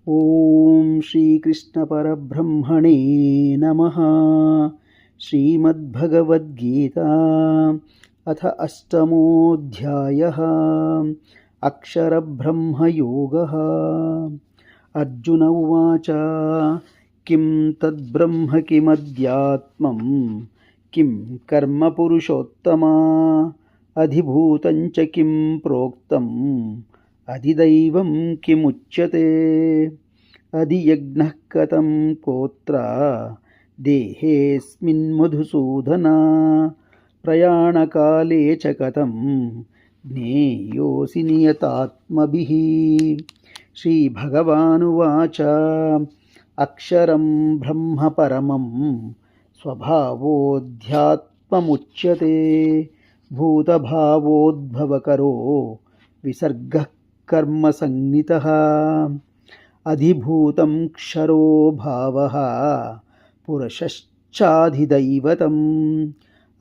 ಓಂ ಶ್ರೀಕೃಷ್ಣಪರಬ್ರಹ್ಮಣೇ ನಮಃ. ಶ್ರೀಮದ್ಭಗವದ್ಗೀತಾ ಅಥ ಅಷ್ಟಮೋಧ್ಯಾಯಃ. ಅಕ್ಷರಬ್ರಹ್ಮಯೋಗಃ. ಅರ್ಜುನ ಉವಾಚ ಕಿಂ ತದ್ಬ್ರಹ್ಮ ಕಿಮಧ್ಯಾತ್ಮಂ ಕಿಂ ಕರ್ಮ ಪುರುಷೋತ್ತಮ ಅಧಿಭೂತಂ ಚ ಕಿಂ ಪ್ರೋಕ್ತಂ ಅಧಿದೈವಂ ಕಿಮುಚ್ಯತೆ ಅಧಿಯಜ್ಞಃ ಕಥಂ ಕೋತ್ರ ದೇಹೇಸ್ಮಿನ್ ಮಧುಸೂದನ ಪ್ರಯಾಣಕಾಲೇ ಚ ಕಥಂ ಜ್ಞೇಯೋಸಿ ನಿಯತಾತ್ಮಭಿಃ. ಶ್ರೀಭಗವಾನುವಾಚ ಅಕ್ಷರಂ ಬ್ರಹ್ಮ ಪರಮಂ ಸ್ವಭಾವೋಧ್ಯಾತ್ಮಮುಚ್ಯತೆ ಭೂತಭಾವೋದ್ಭವಕರೋ ವಿಸರ್ಗಃ ಕರ್ಮ ಸಂಜ್ಞಿತಃ ಅಧಿಭೂತಂ ಕ್ಷರೋ ಭಾವಃ ಪುರುಷಶ್ಚಾಧಿದೈವತಂ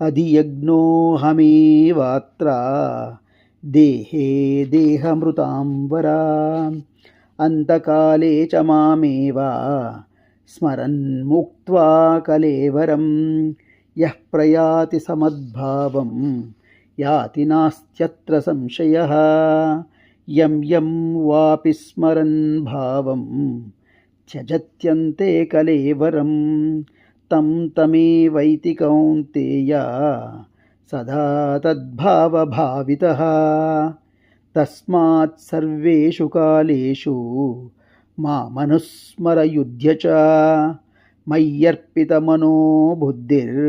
ಅಧಿಯಜ್ಞೋಹಮೇವಾತ್ರ ದೇಹೇ ದೇಹಮೃತಾಂಬರ ಅಂತಕಾಲೇ ಚ ಮಾಮೇವ ಸ್ಮರನ್ ಮುಕ್ತ್ವಾ ಕಲೇವರಂ ಯಃ ಪ್ರಯಾತಿ ಸಮದ್ಭಾವಂ ಯಾತಿ ನಾಸ್ತ್ಯತ್ರ ಸಂಶಯಃ. ಯಂ ಯಂ ವಾಪಿ ಸ್ಮರನ್ ಭಾವಂ ತ್ಯಜತ್ಯಂತೆ ಕಲೇವರಂ तं ತಮೇವೈತಿ ಕೌಂತೆಯ ಸದಾ ತದ್ಭಾವಭಾವಿತಃ. ತಸ್ಮಾತ್ ಸರ್ವೇಷು ಕಾಲೇಷು ಮಾಮನುಸ್ಮರ ಯುಧ್ಯ ಚ ಮಯ್ಯರ್ಪಿತಮನೋ ಬುದ್ಧಿರ್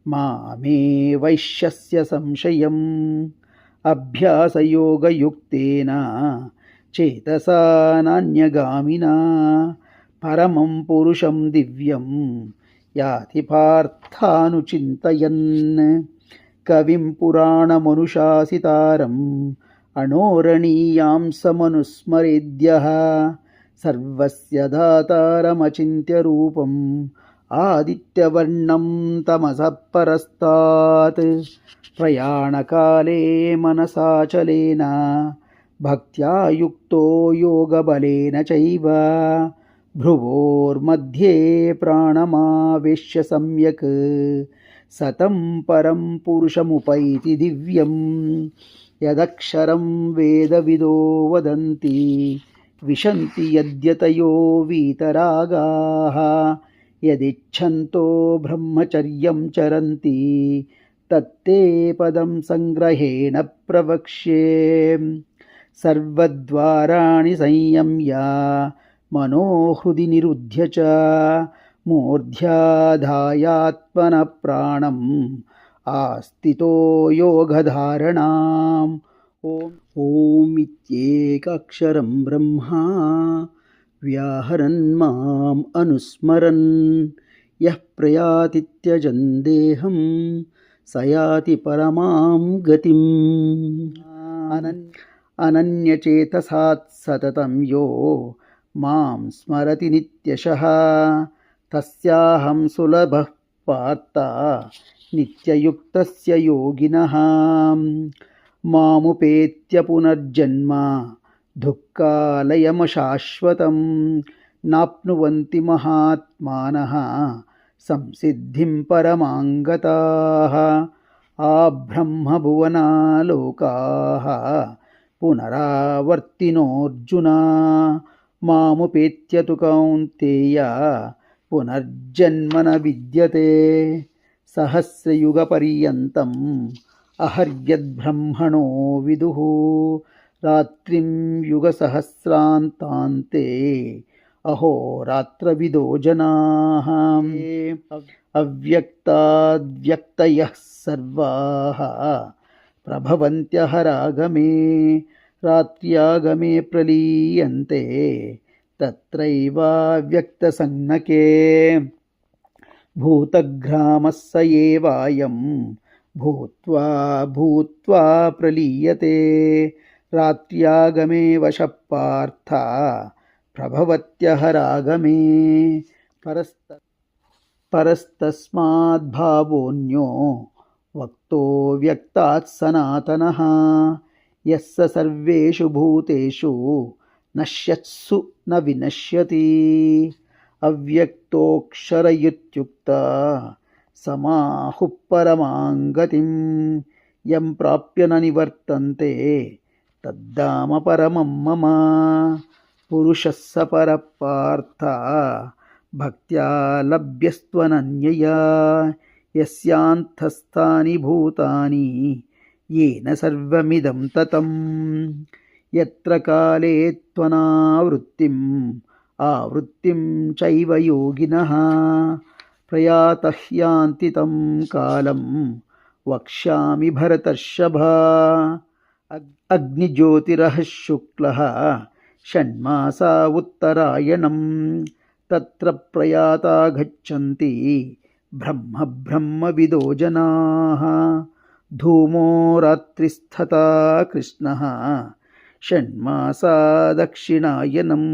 ಮಾಮೇ ವೈಶ್ಯಸ್ಯ ಸಂಶಯಂ. ಅಭ್ಯಾಸಯೋಗಯುಕ್ತೇನ ಚೇತಸಾ ನಾನ್ಯಗಾಮಿನಾ ಪರಮಂ ಪುರುಷಂ ದಿವ್ಯಂ ಯಾತಿ ಪಾರ್ಥಾನುಚಿಂತಯನ್. ಕವಿಂ ಪುರಾಣಮನುಶಾಸಿತಾರಂ ಅಣೋರಣೀಯಾಂ ಸಮನುಸ್ಮರೇದ್ಯಃ ಸರ್ವಸ್ಯ ದಾತಾರಮಚಿಂತ್ಯ ರೂಪಂ ಆದಿತ್ಯವರ್ಣಂ ತಮಸಃ ಪರಸ್ತಾತ್. ಪ್ರಯಾಣಕಾಲೇ ಮನಸಾಚಲೇನ ಭಕ್ತ್ಯಾ ಯುಕ್ತೋ ಯೋಗಬಲೇನ ಚೈವ ಭ್ರುವೋರ್ಮಧ್ಯೆ ಪ್ರಾಣಮಾವೇಶ್ಯ ಸಮ್ಯಕ್ ಸತಂ ಪರಂ ಪುರುಷಮುಪೈತಿ ದಿವ್ಯಂ. ಯದಕ್ಷರಂ ವೇದವಿದೋ ವದಂತಿ ವಿಶಂತಿ ಯದ್ಯತಯೋ ವೀತರಾಗಾಃ ಯದಿಚ್ಛಂತೋ ಬ್ರಹ್ಮಚರ್ಯಂ ಚರಂತಿ ತತ್ತೇ ಪದಂ ಸಂಗ್ರಹೇಣ ಪ್ರವಕ್ಷ್ಯೆ. ಸರ್ವದ್ವಾರಾಣಿ ಸಂಯಮ್ಯ ಮನೋಹೃದಿ ನಿರುಧ್ಯ ಚ ಮೂರ್ಧ್ಯಾಧಾಯಾತ್ಮನಃ ಪ್ರಾಣಂ ಆಸ್ಥಿತೋ ಯೋಗಧಾರಣಾಂ. ಓಂ ಇತ್ಯೇಕಾಕ್ಷರಂ ಬ್ರಹ್ಮ ವ್ಯಾಹರನ್ ಮಾಂ ಅನುಸ್ಮರನ್ ಯಃ ಪ್ರಯಾತಿ ತ್ಯಜನ್ ದೇಹಂ ಸ ಯಾತಿ ಪರಮಾಂ ಗತಿಂ. ಅನನ್ಯಚೇತಸಾತ್ ಸತತಂ ಯೋ ಮಾಂ ಸ್ಮರತಿ ನಿತ್ಯಶಃ ತಸ್ಯಾಹಂ ಸುಲಭಃ ಪಾರ್ಥ ನಿತ್ಯಯುಕ್ತಸ್ಯ ಯೋಗಿನಃ. ಮಾಮುಪೇತ್ಯ ಪುನರ್ಜನ್ಮ ದುಃಖಾಲಯಮಶಾಶ್ವತಂ ನಾಪ್ನುವಂತಿ ಮಹಾತ್ಮಾನಃ ಸಂಸಿದ್ಧಿಂ ಪರಮಾಂಗತಾಃ. ಆಬ್ರಹ್ಮಭುವನಾಲೋಕಾಃ ಪುನರಾವರ್ತಿನೋऽರ್ಜುನ ಮಾಮುಪೇತ್ಯ ತು ಕೌಂತೆಯ ಪುನರ್ಜನ್ಮ ನ ವಿದ್ಯತೆ. ಸಹಸ್ರಯುಗಪರ್ಯಂತಂ ಅಹರ್ಯದ್ಬ್ರಹ್ಮಣೋ ವಿದುಃ ರಾತ್ರಿಂ ಯುಗಸಹಸ್ರಾಂತಾಂತೆ ಅಹೋರಾತ್ರವಿದೋ ಜನಾಃ. ಅವ್ಯಕ್ತಾದ್ವ್ಯಕ್ತಯಃ ಸರ್ವಾಃ ಪ್ರಭವಂತ್ಯಹರಾಗಮೇ ರಾತ್ರ್ಯಾಗಮೇ ಪ್ರಲೀಯಂತೆ ತತ್ರೈವಾವ್ಯಕ್ತಸಂಜ್ಞಕೆ. ಭೂತಗ್ರಾಮಃ ಸ ಏವಾಯಂ ಭೂತ್ವಾ ಭೂತ್ವಾ ಪ್ರಲೀಯತೆ ರಾತ್ರ್ಯಾಗಮೇ ವಶಃ ಪಾರ್ಥ ಪ್ರಭವತ್ಯಹರಾಗಮೇ. ಪರಸ್ತಸ್ಮಾದ್ಭಾವೋऽನ್ಯೋ ವಕ್ತೋ ವ್ಯಕ್ತಾತ್ ಸನಾತನಃ ಯಸ್ಸ ಸರ್ವೇಷು ಭೂತೇಷು ನಶ್ಯತ್ಸು ನ ವಿನಶ್ಯತಿ ಅವ್ಯಕ್ತೋಕ್ಷರ ಇತ್ಯುಕ್ತ ಸಮಾಹುಃ ಪರಮಾಂ ಗತಿಂ ಯಂ ಪ್ರಾಪ್ಯ ನ ನಿವರ್ತಂತೆ ತದ್ದಾಮ ಪರಮಂ ಮಮ ಪುರುಷಃ ಸ ಪರಃ ಪಾರ್ಥ ಭಕ್ತ್ಯಾ ಲಭ್ಯಸ್ತ್ವನನ್ಯಯಾ ಯಸ್ಯಾಂತಸ್ಥಾನಿ ಭೂತಾನಿ ಯೇನ ಸರ್ವಮಿದಂ ತತಂ ಯತ್ರ ಕಾಲೇ ತ್ವನಾವೃತ್ತಿಂ ಆವೃತ್ತಿಂ ಚೈವ ಯೋಗಿನಃ ಪ್ರಯಾತಃ ಯಾಂತಿ ತಂ ಕಾಲಂ ವಕ್ಷ್ಯಾಮಿ ಭರತರ್ಷಭ ಅಗ್ನಿಜ್ಯೋತಿರಃ ಶುಕ್ಲಃ ಷಣ್ಮಾಸಾ ಉತ್ತರಾಯಣಂ ತತ್ರ ಪ್ರಯಾತಾ ಗಚ್ಚಂತಿ ಬ್ರಹ್ಮವಿದೋ ಜನಾಃ ಧೂಮೋ ರಾತ್ರಿಸ್ತಥಾ ಕೃಷ್ಣಃ ಷಣ್ಮಾಸಾ ದಕ್ಷಿಣಾಯನಂ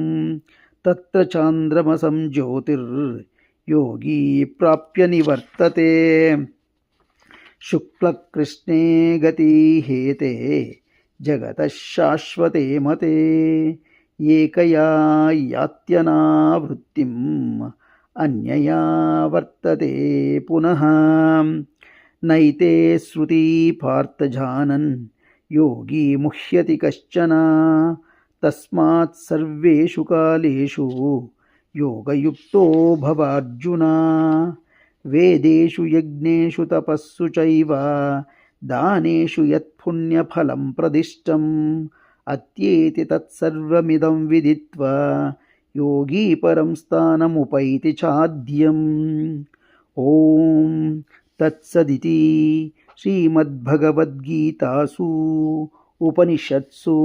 ತತ್ರ ಚಾಂದ್ರಮಸಂ ಜ್ಯೋತಿರ್ಯೋಗಿ ಪ್ರಾಪ್ಯ ನಿವರ್ತತೆ ಶುಕ್ಲಕೃಷ್ಣೇ ಗತಿ ಹೇತೆ ಜಗತಃ ಶಾಶ್ವತೆ ಮತೆ ಏಕಯಾ ಯಾತ್ಯನಾವೃತ್ತಿಂ ಅನ್ಯಯಾ ವರ್ತತೆ ಪುನಃ ನೈತೆ ಶ್ರುತಿ ಪಾರ್ಥ ಜಾನನ್ ಯೋಗಿ ಮುಹ್ಯತಿ ಕಶ್ಚನ ತಸ್ಮಾತ್ ಸರ್ವೇಷು ಕಾಲೇಷು ಯೋಗಯುಕ್ತೋ ಭವಾರ್ಜುನ ವೇದೇಷು ಯಜ್ಞೇಷು ತಪಸ್ಸು ಚೈವ ದಾನೇಷು ಯತ್ಪುಣ್ಯಫಲಂ ಪ್ರದಿಷ್ಟಂ ಅತ್ಯೇತಿ ತತ್ಸರ್ವಮಿದಂ ವಿದಿತ್ವಾ ಯೋಗಿ ಪರಂ ಸ್ಥಾನಮುಪೈತಿ ಚಾದ್ಯಂ ಓಂ ತತ್ಸದಿತಿ ಶ್ರೀಮದ್ಭಗವದ್ಗೀತಾಸು ಉಪನಿಷತ್ಸು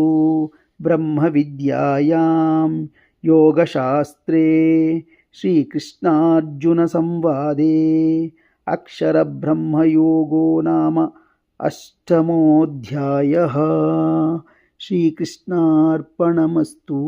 ಬ್ರಹ್ಮವಿದ್ಯಾಯಾಂ ಯೋಗಶಾಸ್ತ್ರೇ ಶ್ರೀಕೃಷ್ಣಾರ್ಜುನ ಸಂವಾದೇ ಅಕ್ಷರಬ್ರಹ್ಮಯೋಗೋ ನಾಮ ಅಷ್ಟಮೋಧ್ಯಾಯಃ. ಶ್ರೀಕೃಷ್ಣಾರ್ಪಣಮಸ್ತು.